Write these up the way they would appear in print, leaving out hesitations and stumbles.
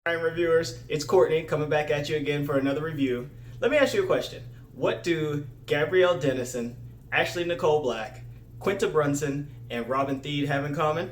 Crime reviewers, it's Courtney coming back at you again for another review. Let me ask you a question. What do Gabrielle Dennison, Ashley Nicole Black, Quinta Brunson, and Robin Thede have in common?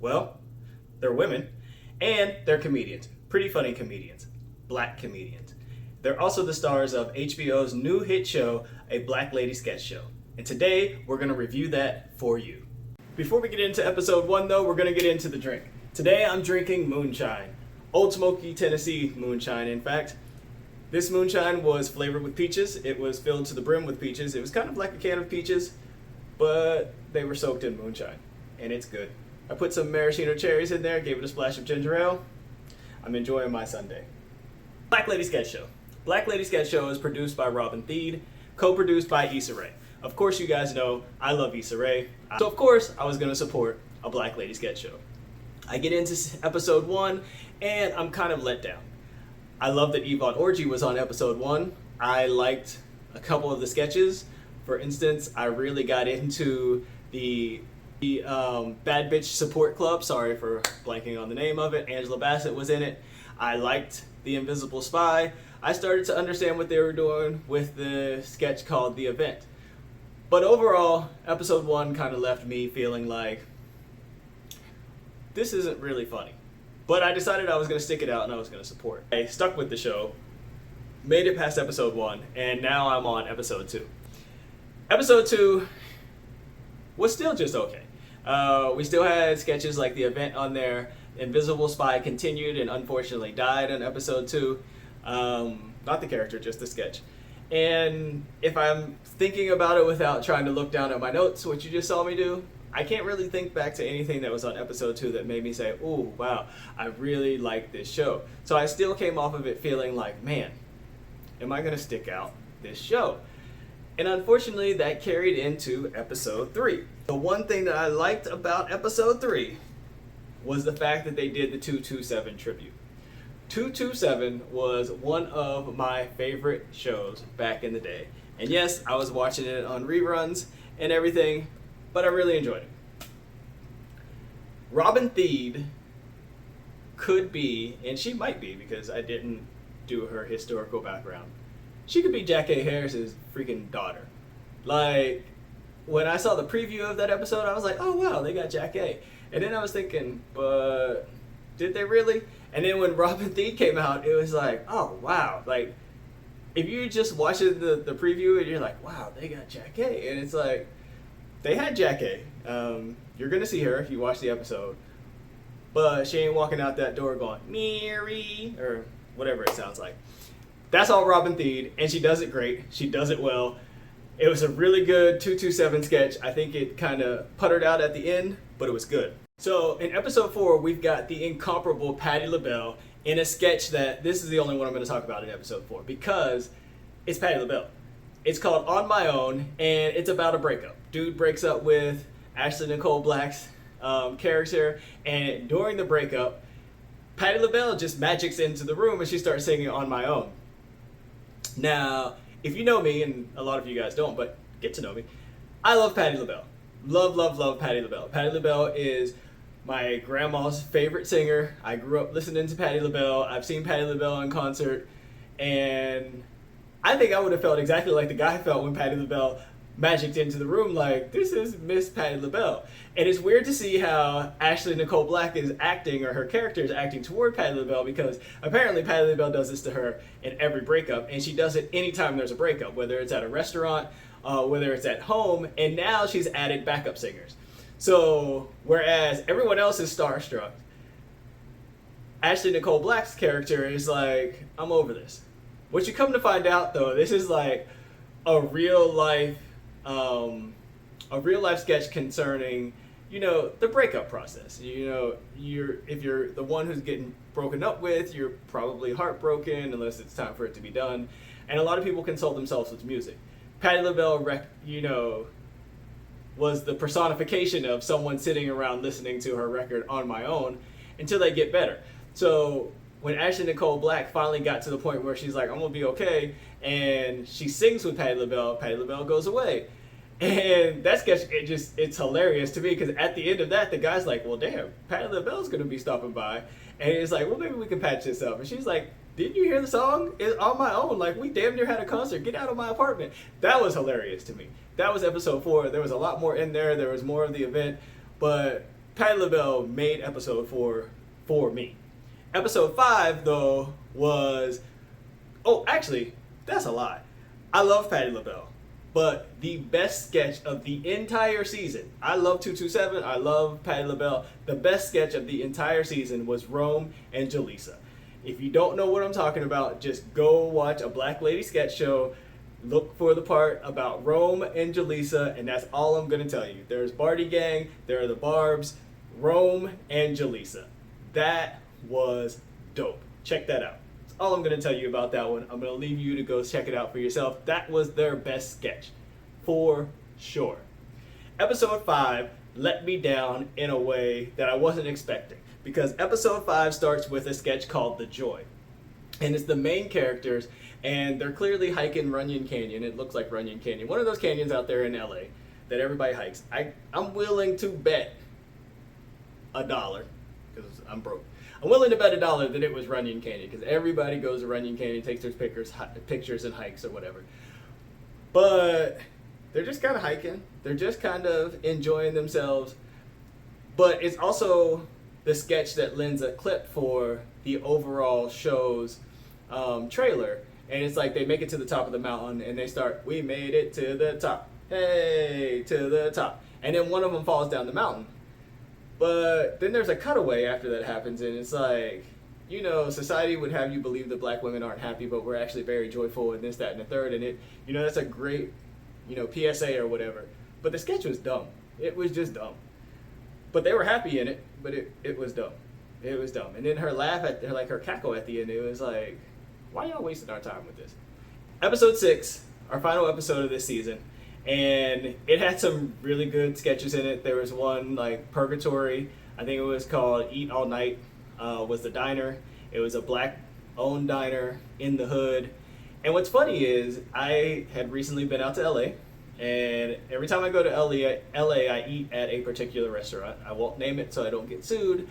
Well, they're women and they're comedians. Pretty funny comedians. Black comedians. They're also the stars of HBO's new hit show, A Black Lady Sketch Show. And today we're going to review that for you. Before we get into episode 1 though, we're going to get into the drink. Today I'm drinking moonshine. Old Smoky, Tennessee moonshine, in fact. This moonshine was flavored with peaches. It was filled to the brim with peaches. It was kind of like a can of peaches, but they were soaked in moonshine, and it's good. I put some maraschino cherries in there, gave it a splash of ginger ale. I'm enjoying my Sunday. Black Lady Sketch Show. Black Lady Sketch Show is produced by Robin Thede, co-produced by Issa Rae. Of course, you guys know I love Issa Rae, so of course I was going to support a Black Lady Sketch Show. I get into episode 1, and I'm kind of let down. I love that Yvonne Orji was on episode 1. I liked a couple of the sketches. For instance, I really got into the Bad Bitch Support Club. Sorry for blanking on the name of it. Angela Bassett was in it. I liked The Invisible Spy. I started to understand what they were doing with the sketch called The Event. But overall, episode 1 kind of left me feeling like, this isn't really funny. But I decided I was going to stick it out and I was going to support. I stuck with the show, made it past episode 1, and now I'm on episode 2. Episode 2 was still just okay. We still had sketches like The Event on there. Invisible Spy continued and unfortunately died in episode 2. Not the character, just the sketch. And if I'm thinking about it without trying to look down at my notes, which you just saw me do, I can't really think back to anything that was on episode 2 that made me say, oh, wow, I really like this show. So I still came off of it feeling like, man, am I going to stick out this show? And unfortunately, that carried into episode 3. The one thing that I liked about episode 3 was the fact that they did the 227 tribute. 227 was one of my favorite shows back in the day. And yes, I was watching it on reruns and everything, but I really enjoyed it. Robin Thede could be, and she might be because I didn't do her historical background, she could be Jackée Harris's freaking daughter. Like, when I saw the preview of that episode, I was like, oh wow, they got Jackée. And then I was thinking, but did they really? And then when Robin Thede came out, it was like, oh wow. Like, if you just watch the preview and you're like, wow, they got Jackée. And it's like, they had Jackée. You're going to see her if you watch the episode. But she ain't walking out that door going, Mary, or whatever it sounds like. That's all Robin Thede, and she does it great. She does it well. It was a really good 227 sketch. I think it kind of puttered out at the end, but it was good. So in episode 4, we've got the incomparable Patti LaBelle in a sketch that, this is the only one I'm going to talk about in episode 4, because it's Patti LaBelle. It's called On My Own, and it's about a breakup. Dude breaks up with Ashley Nicole Black's character, and during the breakup, Patti LaBelle just magics into the room and she starts singing On My Own. Now, if you know me, and a lot of you guys don't, but get to know me, I love Patti LaBelle. Love, love, love Patti LaBelle. Patti LaBelle is my grandma's favorite singer. I grew up listening to Patti LaBelle. I've seen Patti LaBelle in concert, and I think I would have felt exactly like the guy felt when Patti LaBelle magicked into the room, like, this is Miss Patti LaBelle. And it's weird to see how Ashley Nicole Black is acting, or her character is acting toward Patti LaBelle, because apparently Patti LaBelle does this to her in every breakup, and she does it anytime there's a breakup, whether it's at a restaurant, whether it's at home, and now she's added backup singers. So, whereas everyone else is starstruck, Ashley Nicole Black's character is like, I'm over this. What you come to find out, though, this is like a real life sketch concerning, you know, the breakup process. You know, if you're the one who's getting broken up with, you're probably heartbroken unless it's time for it to be done. And a lot of people console themselves with music. Patti LaBelle, was the personification of someone sitting around listening to her record On My Own until they get better. So when Ashley Nicole Black finally got to the point where she's like, I'm gonna be okay, and she sings with Patti LaBelle goes away. And that sketch, it's hilarious to me, because at the end of that, the guy's like, well, damn, Patti LaBelle's gonna be stopping by. And he's like, well, maybe we can patch this up. And she's like, didn't you hear the song? It's on my own. Like, we damn near had a concert. Get out of my apartment. That was hilarious to me. That was episode 4. There was a lot more in there. There was more of the event. But Patti LaBelle made episode 4 for me. Episode 5, though, was... Oh, actually, that's a lie. I love Patti LaBelle. But the best sketch of the entire season, I love 227, I love Patti LaBelle. The best sketch of the entire season was Rome and Jaleesa. If you don't know what I'm talking about, just go watch a Black Lady sketch show. Look for the part about Rome and Jaleesa, and that's all I'm going to tell you. There's Barty Gang, there are the Barbs, Rome and Jaleesa. That was dope. Check that out. That's all I'm going to tell you about that one. I'm going to leave you to go check it out for yourself. That was their best sketch, for sure. Episode 5 let me down in a way that I wasn't expecting, because episode 5 starts with a sketch called The Joy. And it's the main characters, and they're clearly hiking Runyon Canyon. It looks like Runyon Canyon, one of those canyons out there in LA that everybody hikes. I'm willing to bet $1, because I'm broke. I'm willing to bet $1 that it was Runyon Canyon, because everybody goes to Runyon Canyon, takes their pictures and hikes or whatever. But they're just kind of hiking. They're just kind of enjoying themselves. But it's also the sketch that lends a clip for the overall show's trailer. And it's like they make it to the top of the mountain and they start, we made it to the top. Hey, to the top. And then one of them falls down the mountain. But then there's a cutaway after that happens, and it's like, you know, society would have you believe that black women aren't happy, but we're actually very joyful and this, that, and the third. And it, you know, that's a great, you know, PSA or whatever. But the sketch was dumb. It was just dumb. But they were happy in it, but it was dumb. It was dumb. And then her laugh at her cackle at the end, it was like, why y'all wasting our time with this? Episode 6, our final episode of this season. And it had some really good sketches in it. There was one like Purgatory. I think it was called Eat All Night. Was the diner. It was a black-owned diner in the hood. And what's funny is I had recently been out to LA, and every time I go to LA, I eat at a particular restaurant. I won't name it so I don't get sued.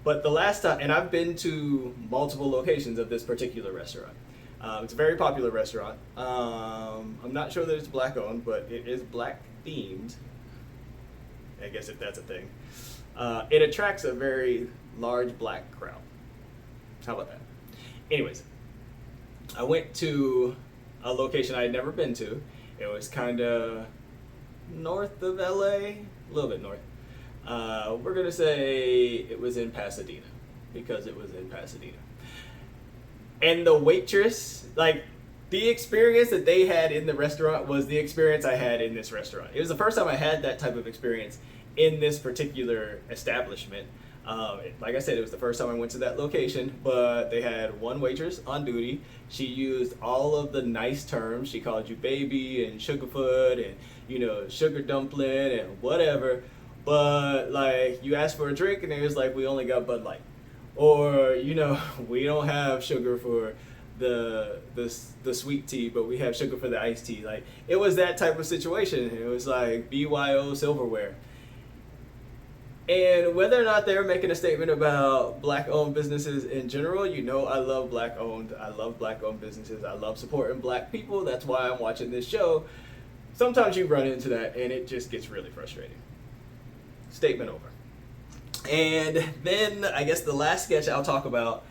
But the last time, and I've been to multiple locations of this particular restaurant. It's a very popular restaurant. I'm not sure that it's black owned, but it is black themed. I guess if that's a thing. It attracts a very large black crowd. How about that? Anyways, I went to a location I had never been to. It was kind of north of LA, a little bit north. We're going to say it was in Pasadena, because it was in Pasadena. And the waitress, like, the experience that they had in the restaurant was the experience I had in this restaurant. It was the first time I had that type of experience in this particular establishment. Like I said, it was the first time I went to that location, but they had one waitress on duty. She used all of the nice terms. She called you baby and sugarfoot and, you know, sugar dumpling and whatever. But, like, you asked for a drink and it was like, we only got Bud Light. Or, you know, we don't have sugar for the sweet tea, but we have sugar for the iced tea. Like, it was that type of situation. It was like BYO silverware. And whether or not they're making a statement about black-owned businesses in general, you know I love black-owned. I love black-owned businesses. I love supporting black people. That's why I'm watching this show. Sometimes you run into that, and it just gets really frustrating. Statement over. And then I guess the last sketch I'll talk about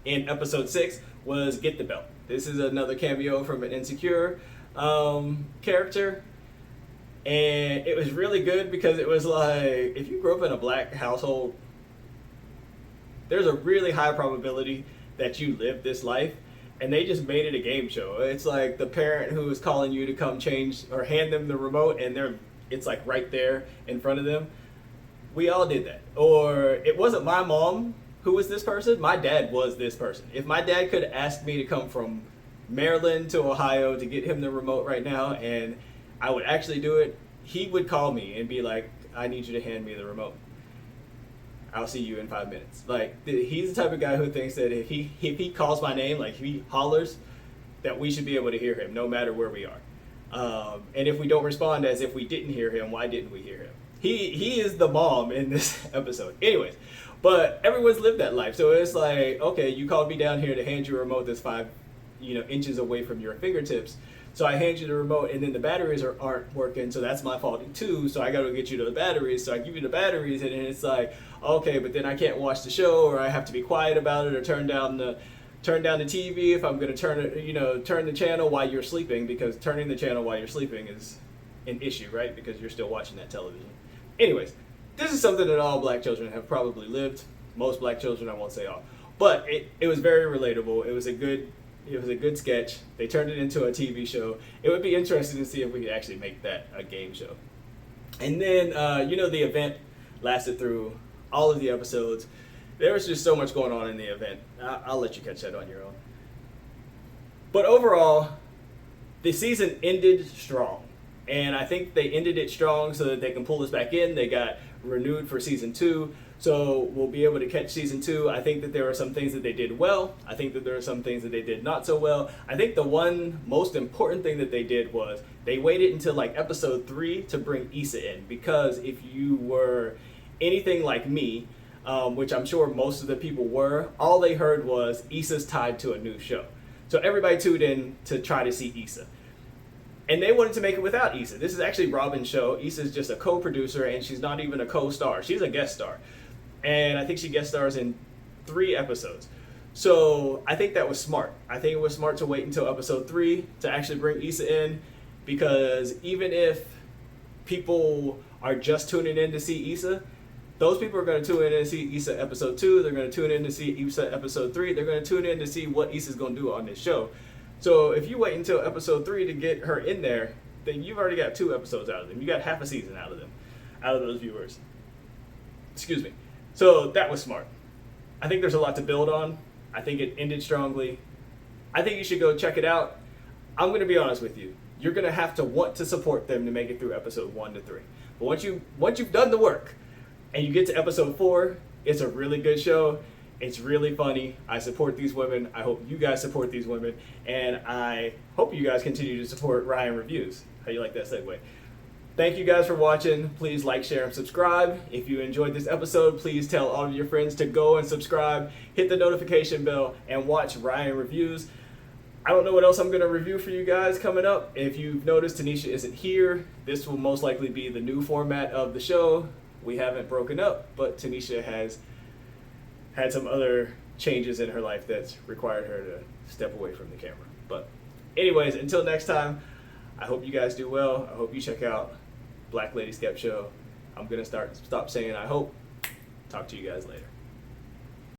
in episode 6 was Get the Belt. This is another cameo from an Insecure character. And it was really good because it was like, if you grew up in a black household, there's a really high probability that you lived this life. And they just made it a game show. It's like the parent who is calling you to come change or hand them the remote, and it's like right there in front of them. We all did that. Or it wasn't my mom who was this person. My dad was this person. If my dad could ask me to come from Maryland to Ohio to get him the remote right now, and I would actually do it, he would call me and be like, I need you to hand me the remote. I'll see you in 5 minutes. Like, he's the type of guy who thinks that if he calls my name, like if he hollers, that we should be able to hear him no matter where we are. And if we don't respond as if we didn't hear him, why didn't we hear him? He is the mom in this episode. Anyways, But everyone's lived that life. So it's like, okay, you called me down here to hand you a remote that's 5 inches away from your fingertips. So I hand you the remote, and then the batteries aren't working, so that's my fault too. So I got to get you the batteries. So I give you the batteries, and then it's like, okay, but then I can't watch the show, or I have to be quiet about it, or turn down the TV if I'm going to turn the channel while you're sleeping, because turning the channel while you're sleeping is an issue, right? Because you're still watching that television. Anyways, this is something that all black children have probably lived. Most black children, I won't say all, but it was very relatable. It was a good sketch. They turned it into a TV show. It would be interesting to see if we could actually make that a game show. And then, the event lasted through all of the episodes. There was just so much going on in the event. I'll let you catch that on your own. But overall, the season ended strong. And I think they ended it strong so that they can pull us back in. They got renewed for season 2. So we'll be able to catch season 2. I think that there are some things that they did well. I think that there are some things that they did not so well. I think the one most important thing that they did was they waited until like episode 3 to bring Issa in. Because if you were anything like me, which I'm sure most of the people were, all they heard was Issa's tied to a new show. So everybody tuned in to try to see Issa. And they wanted to make it without Issa. This is actually Robin's show. Issa's just a co-producer, and she's not even a co-star. She's a guest star. And I think she guest stars in 3 episodes. So I think that was smart. I think it was smart to wait until episode 3 to actually bring Issa in, because even if people are just tuning in to see Issa, those people are going to tune in and see Issa episode 2. They're going to tune in to see Issa episode 3. They're going to tune in to see what Issa's going to do on this show. So if you wait until episode 3 to get her in there, then you've already got 2 episodes out of them. You got half a season out of them, out of those viewers. Excuse me. So that was smart. I think there's a lot to build on. I think it ended strongly. I think you should go check it out. I'm going to be honest with you. You're going to have to want to support them to make it through episode 1 to 3. But once you've done the work and you get to episode 4, it's a really good show. It's really funny. I support these women. I hope you guys support these women. And I hope you guys continue to support Ryan Reviews. How you like that segue? Thank you guys for watching. Please like, share, and subscribe. If you enjoyed this episode, please tell all of your friends to go and subscribe, hit the notification bell, and watch Ryan Reviews. I don't know what else I'm going to review for you guys coming up. If you've noticed, Tanisha isn't here. This will most likely be the new format of the show. We haven't broken up, but Tanisha has had some other changes in her life that's required her to step away from the camera. But anyways, until next time, I hope you guys do well. I hope you check out Black Lady Skep Show. I'm going to stop saying I hope. Talk to you guys later.